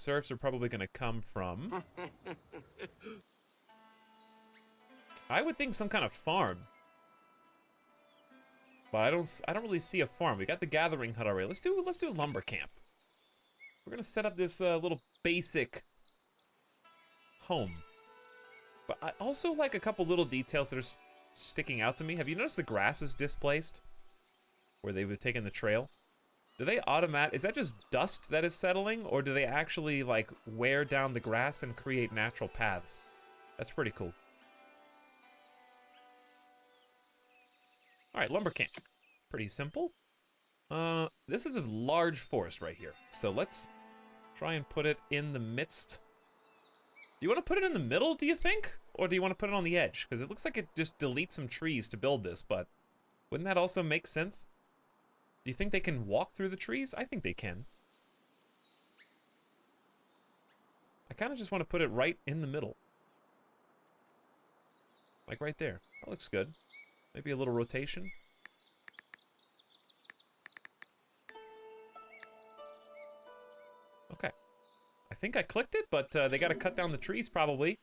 serfs are probably going to come from. I would think some kind of farm. But I don't really see a farm. We got the gathering hut already. Let's do a lumber camp. We're gonna set up this little basic home. But I also like a couple little details that are sticking out to me. Have you noticed the grass is displaced? Where they've taken the trail? Do they is that just dust that is settling? Or do they actually, like, wear down the grass and create natural paths? That's pretty cool. Alright, lumber camp. Pretty simple. This is a large forest right here. So let's try and put it in the midst. Do you want to put it in the middle, do you think? Or do you want to put it on the edge? Because it looks like it just deletes some trees to build this, but wouldn't that also make sense? Do you think they can walk through the trees? I think they can. I kind of just want to put it right in the middle. Like right there. That looks good. Maybe a little rotation. Okay. I think I clicked it, but they gotta cut down the trees probably.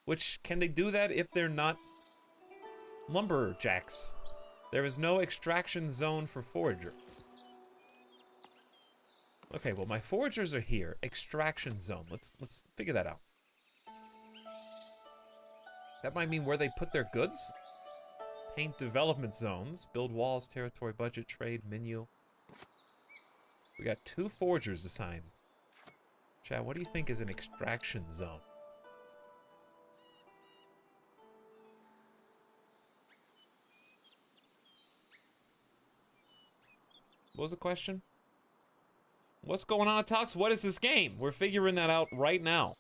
Which, can they do that if they're not lumberjacks? There is no extraction zone for forager. Okay, well my foragers are here. Extraction zone. Let's figure that out. That might mean where they put their goods? Paint development zones. Build walls, territory, budget, trade, menu. We got 2 foragers assigned. Chad, what do you think is an extraction zone? What was the question? What's going on, Etalyx? What is this game? We're figuring that out right now.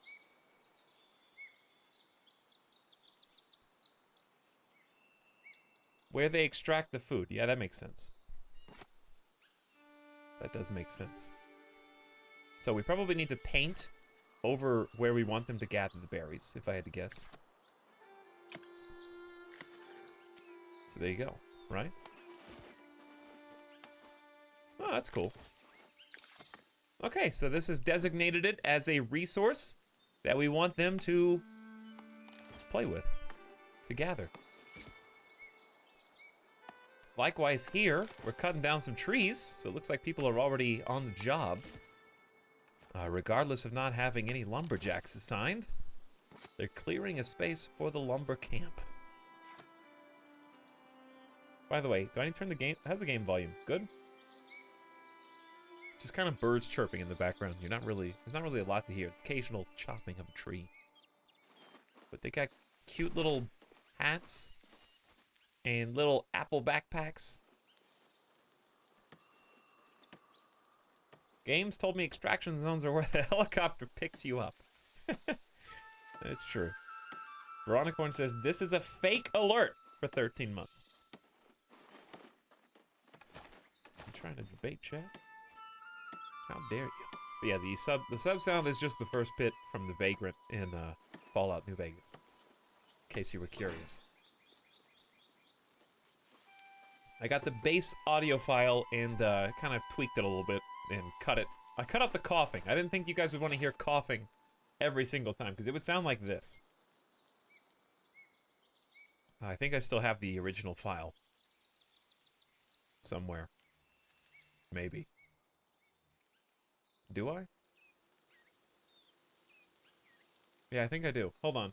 Where they extract the food. Yeah, that makes sense. That does make sense. So we probably need to paint over where we want them to gather the berries, if I had to guess. So there you go, right? Oh, that's cool. Okay, so this has designated it as a resource that we want them to play with, to gather. Likewise here, we're cutting down some trees, so it looks like people are already on the job. Regardless of not having any lumberjacks assigned, they're clearing a space for the lumber camp. By the way, do I need to turn the game? How's the game volume? Good? Just kind of birds chirping in the background. There's not really a lot to hear. Occasional chopping of a tree. But they got cute little hats and little apple backpacks. Games told me extraction zones are where the helicopter picks you up. It's true. Veronica says, this is a fake alert for 13 months. I'm trying to debate chat. How dare you? But yeah, the sub sound is just the first pit from the Vagrant in Fallout New Vegas. In case you were curious. I got the base audio file and kind of tweaked it a little bit and cut it. I cut out the coughing. I didn't think you guys would want to hear coughing every single time because it would sound like this. I think I still have the original file. Somewhere. Maybe. Do I? Yeah, I think I do. Hold on.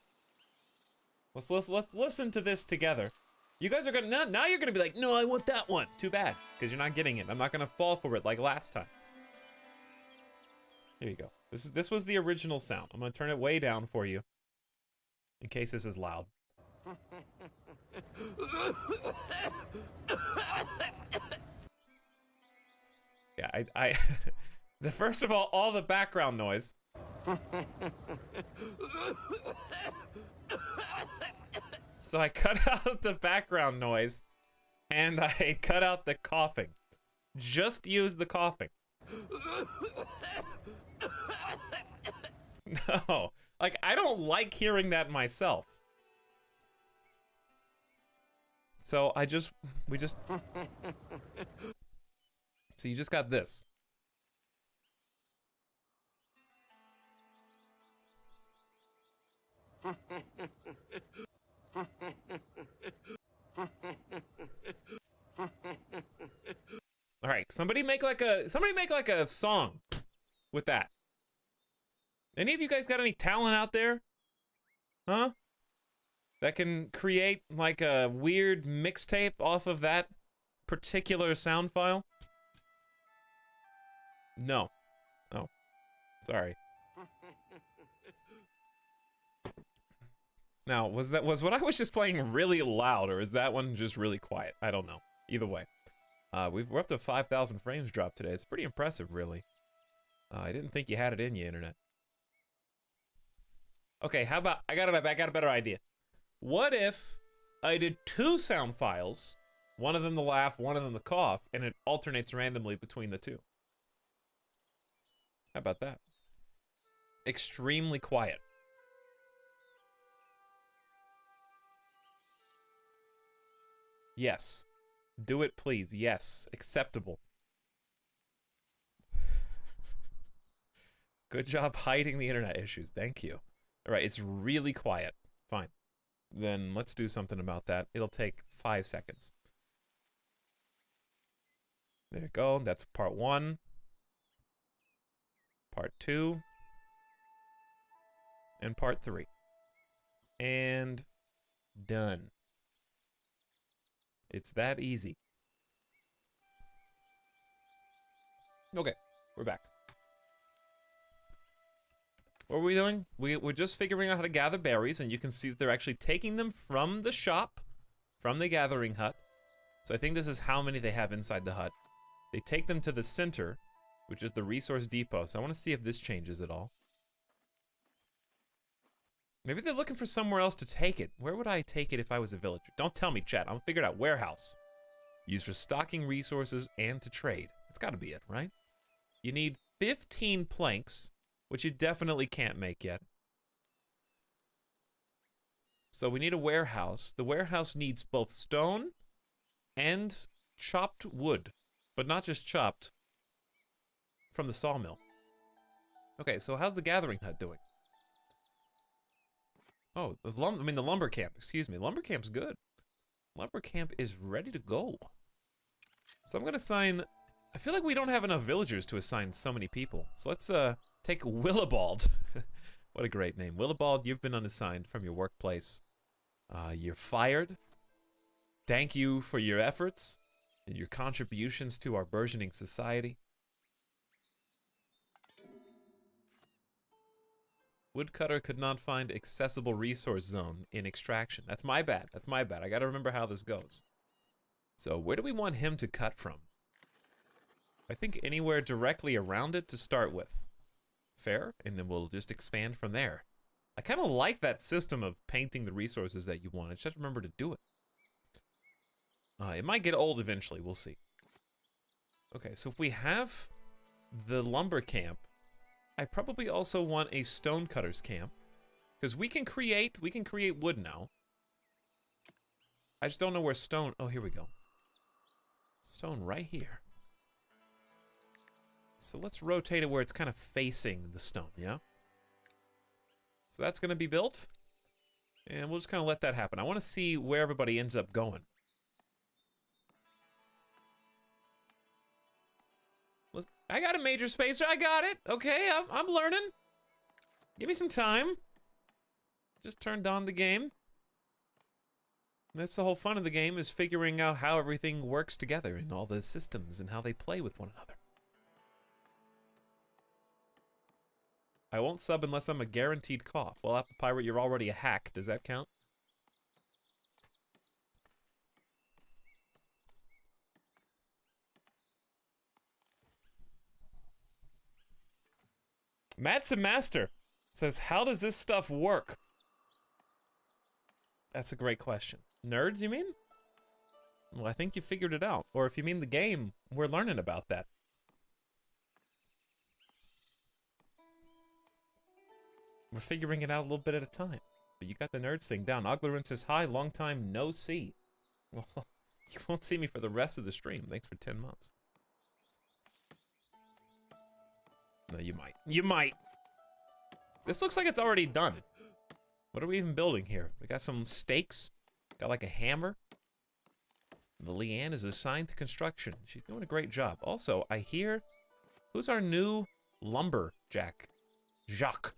Let's listen to this together. You guys are gonna now you're gonna be like, no, I want that one. Too bad, because you're not getting it. I'm not gonna fall for it like last time. Here you go. This was the original sound. I'm gonna turn it way down for you, in case this is loud. Yeah, I first of all the background noise. So I cut out the background noise, and I cut out the coughing. Just use the coughing. No, like, I don't like hearing that myself. So so you just got this. All right, somebody make like a song with that. Any of you guys got any talent out there? Huh? That can create like a weird mixtape off of that particular sound file? No. Oh. Sorry. Now, was what I was just playing really loud, or is that one just really quiet? I don't know. Either way. We're up to 5,000 frames dropped today. It's pretty impressive, really. I didn't think you had it in you, internet. Okay, how about, I got a better idea. What if I did 2 sound files, one of them the laugh, one of them the cough, and it alternates randomly between the 2? How about that? Extremely quiet. Yes. Do it, please. Yes. Acceptable. Good job hiding the internet issues. Thank you. All right, it's really quiet. Fine. Then let's do something about that. It'll take 5 seconds. There you go. That's part 1. Part 2. And part 3. And done. It's that easy. Okay, we're back. What are we doing? We're just figuring out how to gather berries, and you can see that they're actually taking them from the shop, from the gathering hut. So I think this is how many they have inside the hut. They take them to the center, which is the resource depot. So I want to see if this changes at all. Maybe they're looking for somewhere else to take it. Where would I take it if I was a villager? Don't tell me, chat. I'm figured out. Warehouse. Used for stocking resources and to trade. That's got to be it, right? You need 15 planks, which you definitely can't make yet. So we need a warehouse. The warehouse needs both stone and chopped wood, but not just chopped from the sawmill. Okay, so how's the gathering hut doing? Oh, the lumber camp, excuse me. Lumber camp's good. Lumber camp is ready to go. So I'm gonna assign, I feel like we don't have enough villagers to assign so many people. So let's take Willibald. What a great name. Willibald, you've been unassigned from your workplace. You're fired. Thank you for your efforts and your contributions to our burgeoning society. Woodcutter could not find accessible resource zone in extraction. That's my bad. That's my bad. I gotta remember how this goes. So where do we want him to cut from? I think anywhere directly around it to start with. Fair? And then we'll just expand from there. I kind of like that system of painting the resources that you want. Just remember to do it. It might get old eventually. We'll see. Okay, so if we have the lumber camp, I probably also want a stonecutter's camp, because we can create wood now. I just don't know where stone. Oh, here we go. Stone right here. So let's rotate it where it's kind of facing the stone, yeah? So that's gonna be built, and we'll just kind of let that happen. I want to see where everybody ends up going. I got a major spacer. I got it. Okay, I'm learning. Give me some time. Just turned on the game. That's the whole fun of the game, is figuring out how everything works together and all the systems and how they play with one another. I won't sub unless I'm a guaranteed cough. Well, Apple Pirate, you're already a hack. Does that count? Madsen Master says, how does this stuff work? That's a great question. Nerds, you mean? Well, I think you figured it out. Or if you mean the game, we're learning about that. We're figuring it out a little bit at a time. But you got the nerds thing down. Oglerin says, hi, long time no see. Well, you won't see me for the rest of the stream. Thanks for 10 months. No, you might. You might. This looks like it's already done. What are we even building here? We got some stakes. Got like a hammer. The Leanne is assigned to construction. She's doing a great job. Also, I hear... Who's our new lumberjack? Jacques.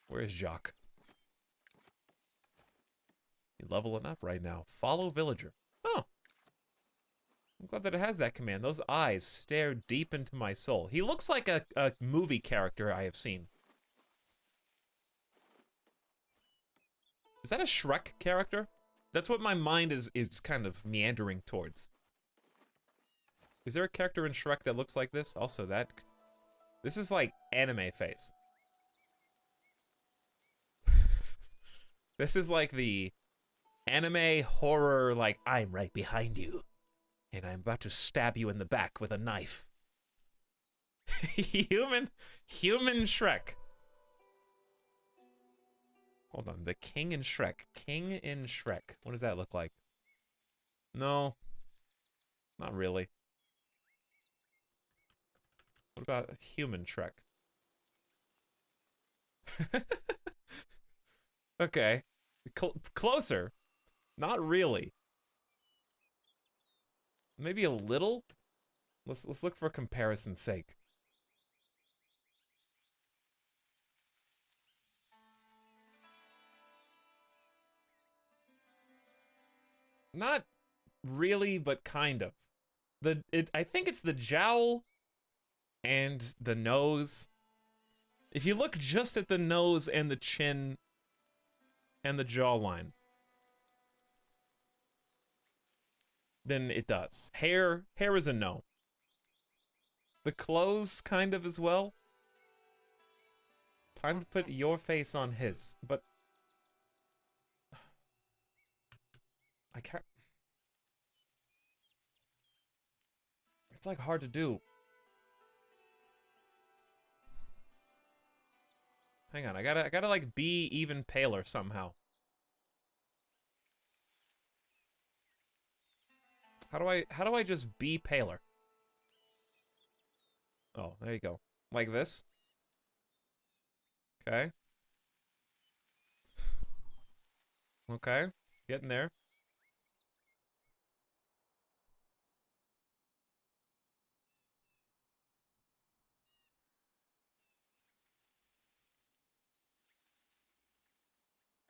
Where is Jacques? You're leveling up right now. Follow villager. Oh. I'm glad that it has that command. Those eyes stare deep into my soul. He looks like a movie character I have seen. Is that a Shrek character? That's what my mind is kind of meandering towards. Is there a character in Shrek that looks like this? Also, that... This is like anime face. This is like the anime horror, like, I'm right behind you. And I'm about to stab you in the back with a knife. Human Shrek. Hold on, the King in Shrek. King in Shrek. What does that look like? No. Not really. What about human Shrek? Okay. Closer. Not really. Maybe a little? Let's look for comparison's sake. Not really, but kind of. I think it's the jowl and the nose. If you look just at the nose and the chin and the jawline, then it does. Hair is a no. The clothes kind of as well. Time to put your face on his, but I can't. It's like hard to do. Hang on, I gotta like be even paler somehow. How do I just be paler? Oh, there you go. Like this. Okay. Okay. Getting there.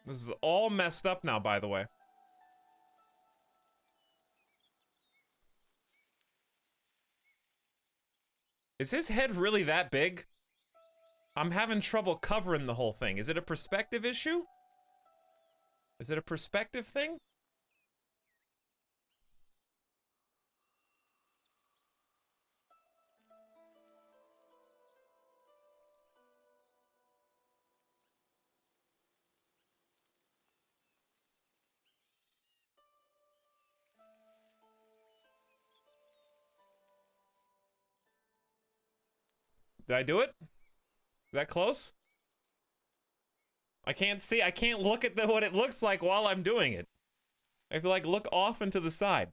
This is all messed up now, by the way. Is his head really that big? I'm having trouble covering the whole thing. Is it a perspective issue? Is it a perspective thing? Did I do it? Is that close? I can't see. I can't look at what it looks like while I'm doing it. I have to like look off and to the side.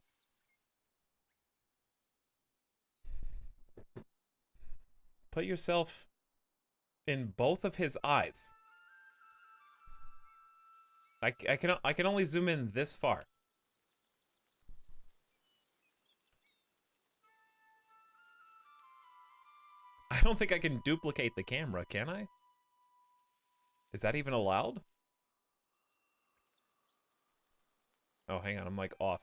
Put yourself in both of his eyes. I can only zoom in this far. I don't think I can duplicate the camera, can I? Is that even allowed? Oh, hang on, I'm like off.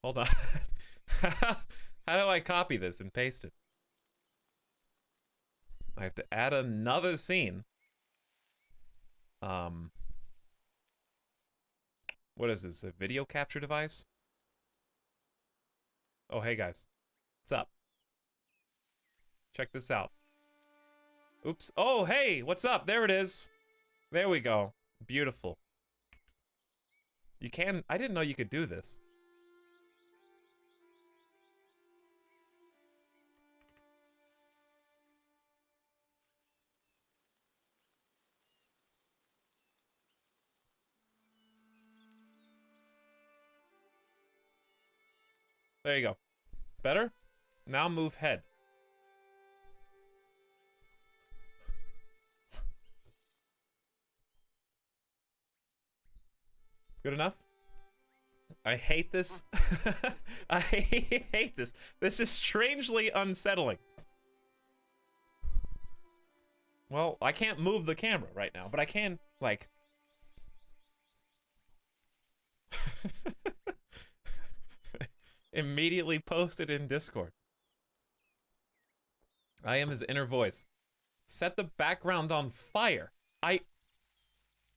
Hold on. How do I copy this and paste it? I have to add another scene. What is this, a video capture device? Oh, hey guys. What's up? Check this out. Oops. Oh, hey, what's up? There it is. There we go. Beautiful. You can, I didn't know you could do this. There you go. Better? Now move head. Good enough? I hate this. I hate this. This is strangely unsettling. Well, I can't move the camera right now, but I can, like... Immediately post it in Discord. I am his inner voice. Set the background on fire. I'd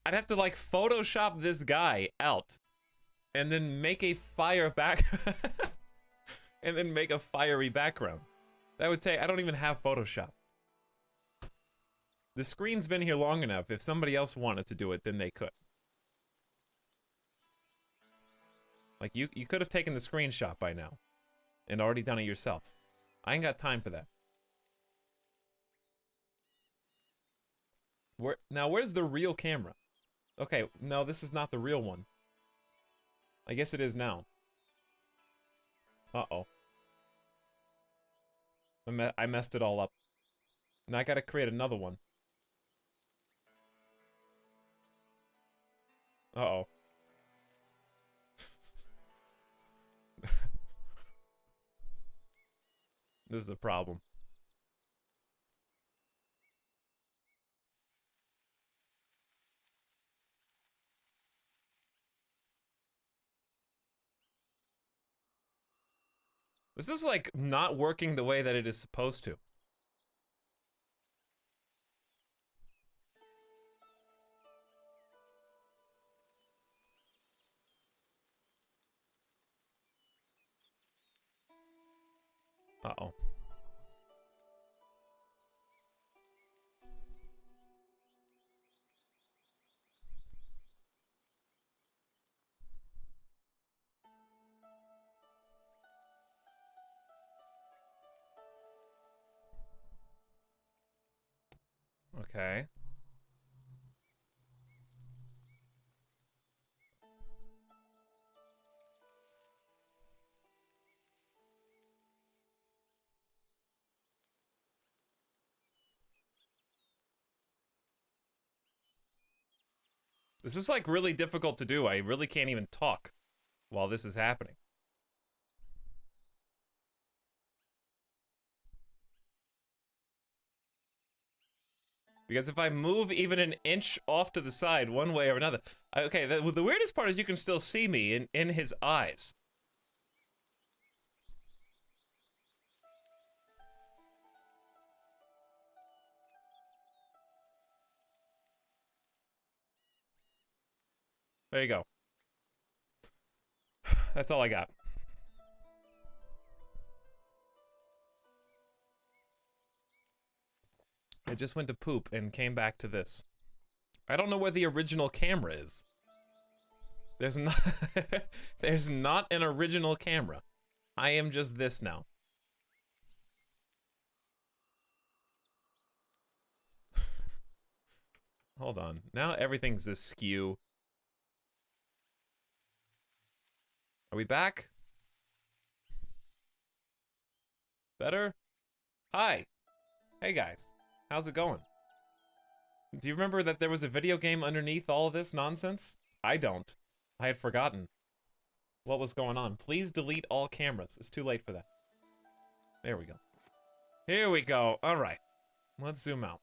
have to, like, Photoshop this guy out. And then make a fire back... and then make a fiery background. That would take... I don't even have Photoshop. The screen's been here long enough. If somebody else wanted to do it, then they could. Like, you could have taken the screenshot by now. And already done it yourself. I ain't got time for that. Now, where's the real camera? Okay, no, this is not the real one. I guess it is now. Uh-oh. I messed it all up. Now I gotta create another one. Uh-oh. This is a problem. This is, like, not working the way that it is supposed to. Uh-oh. Okay. This is, like, really difficult to do. I really can't even talk while this is happening. Because if I move even an inch off to the side, one way or another... Okay, the weirdest part is you can still see me in his eyes. There you go. That's all I got. I just went to poop and came back to this. I don't know where the original camera is. There's not... There's not an original camera. I am just this now. Hold on. Now everything's askew. Are we back? Better? Hi. Hey guys. How's it going? Do you remember that there was a video game underneath all of this nonsense? I don't. I had forgotten what was going on. Please delete all cameras. It's too late for that. There we go. Here we go. All right. Let's zoom out.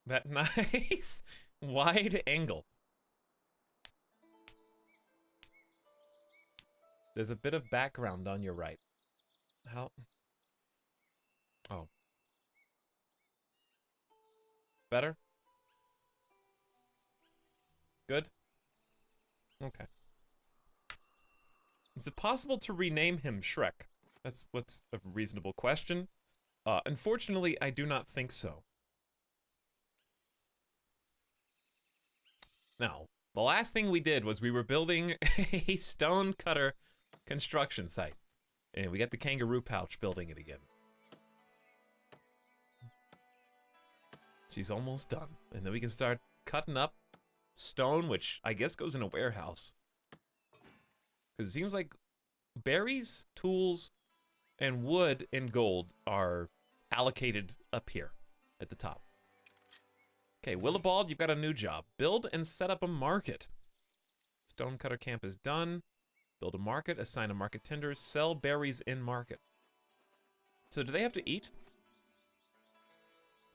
That nice wide angle. There's a bit of background on your right. How? Oh. Better? Good? Okay. Is it possible to rename him Shrek? That's a reasonable question. Unfortunately, I do not think so. Now, the last thing we did was we were building a stone cutter construction site. And we got the kangaroo pouch building it again. She's almost done. And then we can start cutting up stone, which I guess goes in a warehouse. Because it seems like berries, tools, and wood and gold are allocated up here at the top. Okay, Willibald, you've got a new job. Build and set up a market. Stonecutter camp is done. Build a market, assign a market tender, sell berries in market. So do they have to eat?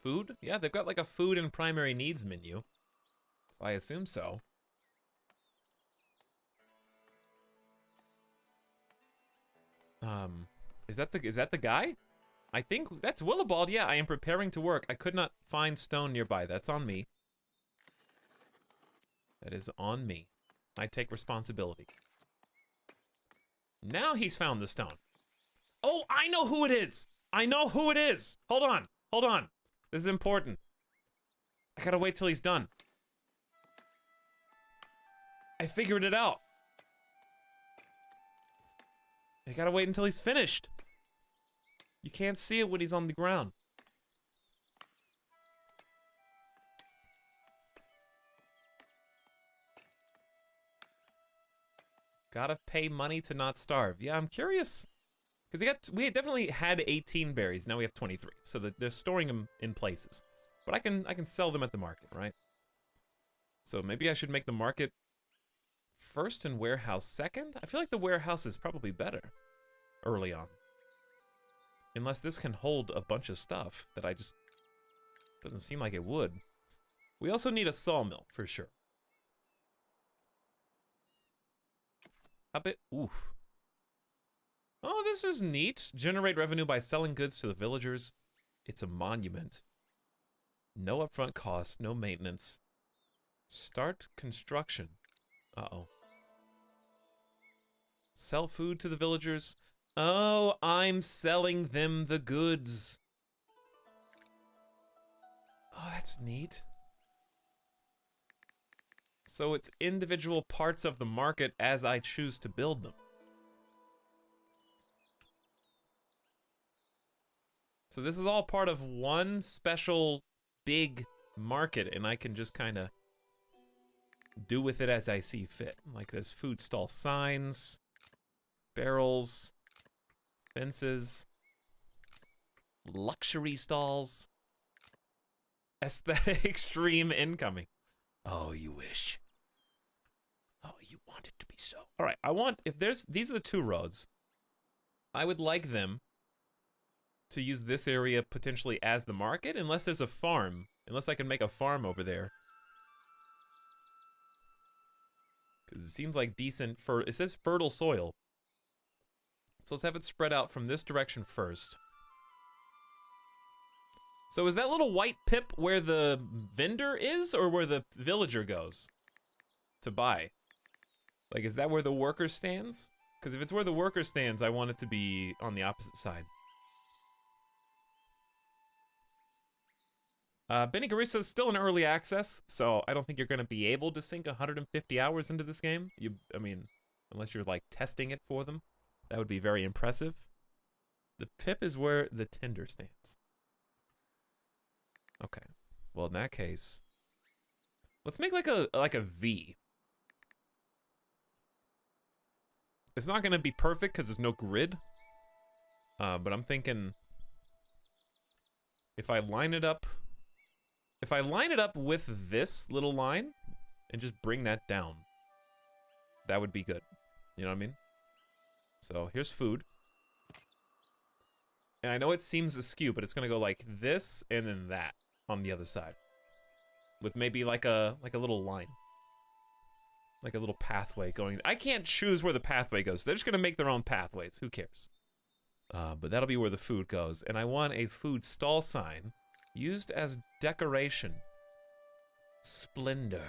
Food? Yeah, they've got like a food and primary needs menu. So I assume so. Is that the guy? I think that's Willibald. Yeah, I am preparing to work. I could not find stone nearby. That's on me. That is on me. I take responsibility. Now he's found the stone. Oh, I know who it is. I know who it is. Hold on. Hold on. This is important. I gotta wait till he's done. I figured it out. I gotta wait until he's finished. You can't see it when he's on the ground. Gotta pay money to not starve. Yeah, I'm curious. Because we definitely had 18 berries, now we have 23. So they're storing them in places. But I can sell them at the market, right? So maybe I should make the market first and warehouse second? I feel like the warehouse is probably better early on. Unless this can hold a bunch of stuff that I just... doesn't seem like it would. We also need a sawmill, for sure. How bit? Oof. Oh, this is neat. Generate revenue by selling goods to the villagers. It's a monument. No upfront cost, no maintenance. Start construction. Uh-oh. Sell food to the villagers. Oh, I'm selling them the goods. Oh, that's neat. So it's individual parts of the market as I choose to build them. So this is all part of one special big market, and I can just kind of do with it as I see fit. Like there's food stall signs, barrels, fences, luxury stalls, aesthetic extreme incoming. Oh, you wish. Oh, you want it to be so. All right, I want, if there's, these are the two roads. I would like them to use this area potentially as the market, unless there's a farm. Unless I can make a farm over there. Because it seems like decent, it says fertile soil. So let's have it spread out from this direction first. So is that little white pip where the vendor is, or where the villager goes to buy? Like, is that where the worker stands? Because if it's where the worker stands, I want it to be on the opposite side. Benny Garissa is still in early access, so I don't think you're going to be able to sink 150 hours into this game. I mean, unless you're, like, testing it for them. That would be very impressive. The pip is where the tinder stands. Okay. Well, in that case, let's make like a V. It's not going to be perfect because there's no grid. But I'm thinking if I line it up with this little line and just bring that down, that would be good. You know what I mean? So here's food. And I know it seems askew, but it's gonna go like this and then that on the other side. With maybe like a little line. Like a little pathway going. I can't choose where the pathway goes. They're just gonna make their own pathways. Who cares? But that'll be where the food goes. And I want a food stall sign used as decoration. Splendor.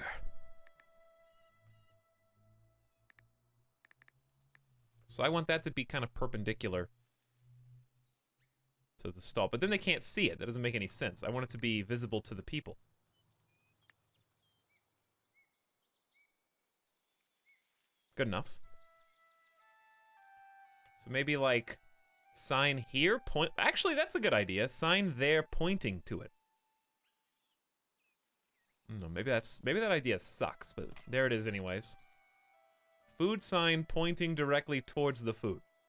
So I want that to be kind of perpendicular to the stall. But then they can't see it. That doesn't make any sense. I want it to be visible to the people. Good enough. So maybe like sign here, point. Actually, that's a good idea. Sign there pointing to it. No, maybe that idea sucks, but there it is anyways. food sign pointing directly towards the food.